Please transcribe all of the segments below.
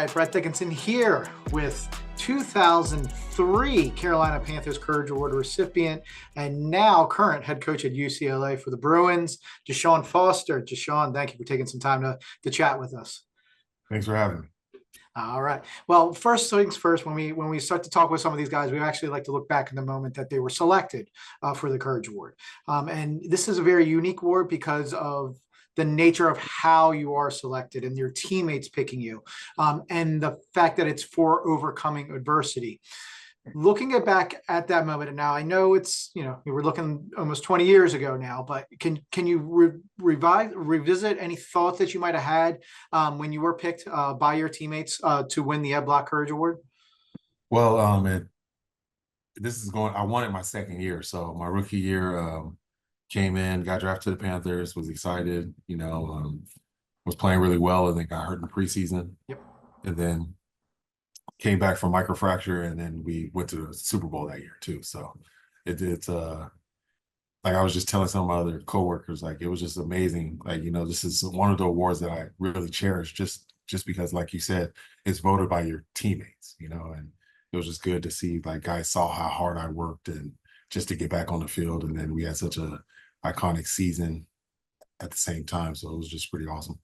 right, Brett Dickinson here with 2003 Carolina Panthers Courage Award recipient and now current head coach at UCLA for the Bruins, DeShaun Foster. DeShaun, thank you for taking some time to chat with us. Thanks for having me. All right. Well, first things first, when we start to talk with some of these guys, we actually like to look back in the moment that they were selected for the Courage Award. And this is a very unique award because of the nature of how you are selected and your teammates picking you, and the fact that it's for overcoming adversity. Looking back at that moment, and now I know it's, we were looking almost 20 years ago now, but can you revisit any thoughts that you might have had when you were picked by your teammates to win the Ed Block Courage Award? Well, I won it my second year. So my rookie year, came in, got drafted to the Panthers, was excited, was playing really well, and then got hurt in preseason. Yep. And then came back from microfracture, and then we went to the Super Bowl that year too. So it's like I was just telling some of my other coworkers, like it was just amazing. Like, this is one of the awards that I really cherish just because, like you said, it's voted by your teammates, and it was just good to see like guys saw how hard I worked and just to get back on the field. And then we had such a iconic season at the same time. So it was just pretty awesome.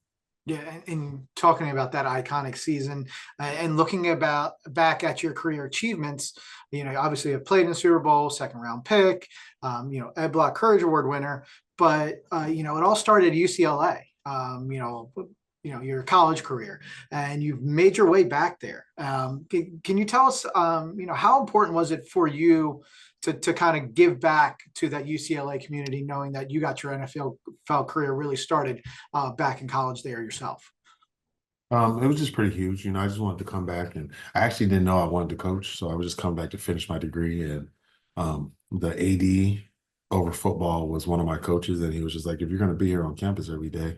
Yeah, and talking about that iconic season and looking back at your career achievements, obviously you've played in the Super Bowl, second round pick, Ed Block Courage Award winner, but it all started at UCLA. Your college career, and you've made your way back there. Can you tell us, how important was it for you to kind of give back to that UCLA community, knowing that you got your NFL career really started back in college there yourself? It was just pretty huge. I just wanted to come back, and I actually didn't know I wanted to coach, so I was just coming back to finish my degree. And the AD over football was one of my coaches, and he was just like, if you're going to be here on campus every day,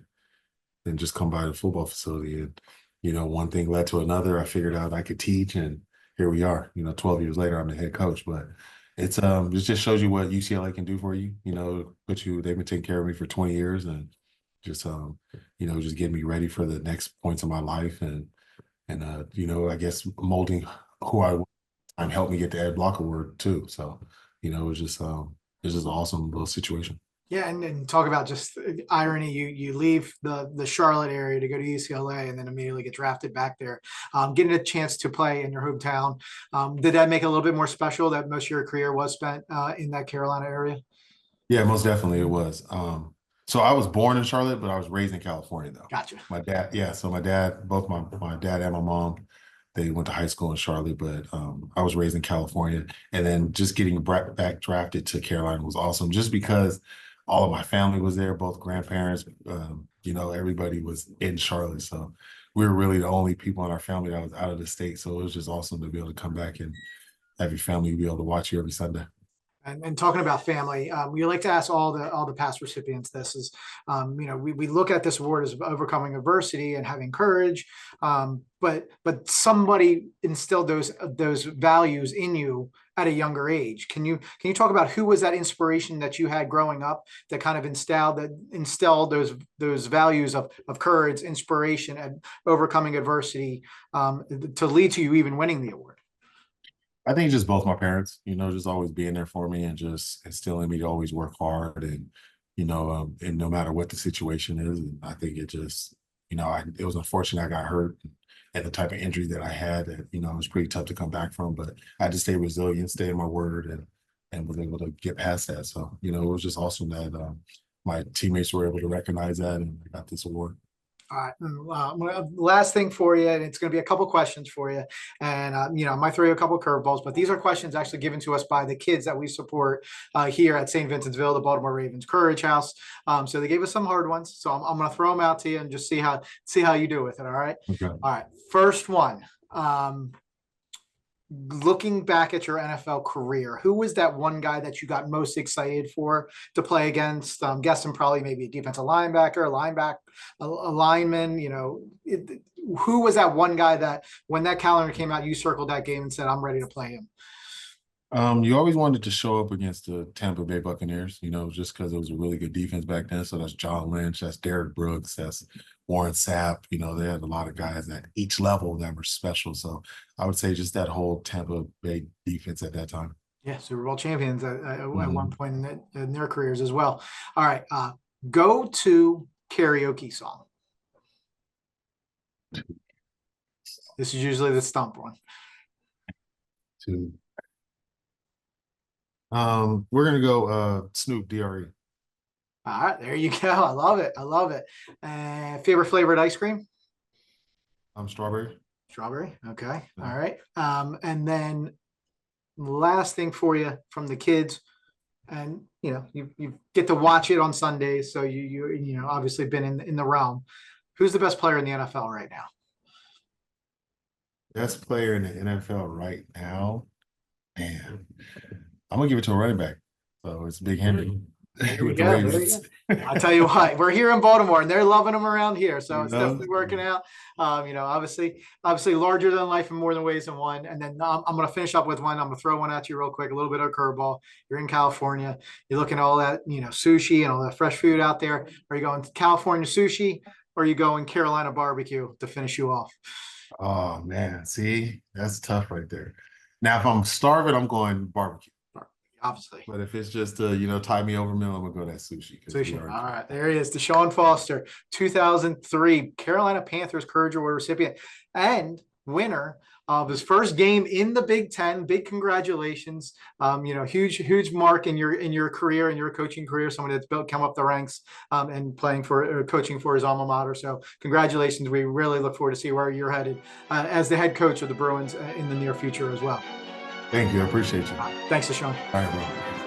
then just come by the football facility. And, one thing led to another. I figured out I could teach, and here we are, 12 years later, I'm the head coach. But it just shows you what UCLA can do for you. They've been taking care of me for 20 years, and just, just getting me ready for the next points of my life. And I guess molding who I am helped me get the Ed Block Award too. So, it was just an awesome little situation. Yeah, and talk about just irony. You leave the Charlotte area to go to UCLA and then immediately get drafted back there. Getting a chance to play in your hometown, did that make it a little bit more special that most of your career was spent in that Carolina area? Yeah, most definitely it was. So I was born in Charlotte, but I was raised in California though. Gotcha. My dad, yeah. So my dad, both my dad and my mom, they went to high school in Charlotte, but I was raised in California. And then just getting back drafted to Carolina was awesome, just because all of my family was there, both grandparents, everybody was in Charlotte. So we were really the only people in our family that was out of the state. So it was just awesome to be able to come back and have your family be able to watch you every Sunday. And talking about family, we like to ask all the past recipients this is, we look at this award as overcoming adversity and having courage, but somebody instilled those values in you at a younger age. Can you talk about who was that inspiration that you had growing up that kind of instilled those values of courage, inspiration, and overcoming adversity to lead to you even winning the award? I think just both my parents, just always being there for me and just instilling me to always work hard and no matter what the situation is. And I think it just, it was unfortunate I got hurt and the type of injury that I had that, it was pretty tough to come back from, but I had to stay resilient, stay in my word and was able to get past that. So, it was just awesome that my teammates were able to recognize that and I got this award. All right. Last thing for you, and it's going to be a couple questions for you. And, I might throw you a couple of curveballs, but these are questions actually given to us by the kids that we support here at St. Vincent'sville, the Baltimore Ravens Courage House. So they gave us some hard ones. So I'm going to throw them out to you and just see how you do with it. All right. Okay. All right. First one. Looking back at your NFL career, who was that one guy that you got most excited for to play against? I'm guessing probably maybe a defensive linebacker, a lineman. Who was that one guy that when that calendar came out, you circled that game and said, "I'm ready to play him"? You always wanted to show up against the Tampa Bay Buccaneers, just because it was a really good defense back then. So that's John Lynch, that's Derek Brooks, that's Warren Sapp. They had a lot of guys at each level that were special. So I would say just that whole Tampa Bay defense at that time. Yeah, Super Bowl champions at one Mhm. point in their careers as well. All right, go to karaoke song. This is usually the stump one. To we're gonna go Snoop DRE. All right, there you go. I love it. I love it. Favorite flavored ice cream? Strawberry. Strawberry. Okay. Yeah. All right. And then last thing for you from the kids, and you get to watch it on Sundays, so you obviously been in the realm. Who's the best player in the NFL right now? Best player in the NFL right now. Man, I'm gonna give it to a running back. So it's Big Henry There you with the go. There you Ravens. go. I tell you what, we're here in Baltimore, and they're loving them around here, so You it's know? definitely working out. Obviously, larger than life in more than ways than one. And then I'm going to finish up with one. I'm going to throw one at you real quick. A little bit of a curveball. You're in California. You're looking at all that sushi and all that fresh food out there. Are you going to California sushi, or are you going Carolina barbecue to finish you off? Oh man, see, that's tough right there. Now, if I'm starving, I'm going barbecue. Obviously. But if it's just a tie me over meal, I'm gonna go that sushi because we Sushi. already. All right, there he is, DeShaun Foster, 2003 Carolina Panthers Courage Award recipient and winner of his first game in the Big Ten. Big congratulations! Huge mark in your career, in your coaching career. Someone that's come up the ranks and playing for coaching for his alma mater. So congratulations! We really look forward to see where you're headed as the head coach of the Bruins in the near future as well. Thank you. I appreciate you. Thanks, DeShaun. All right, bro.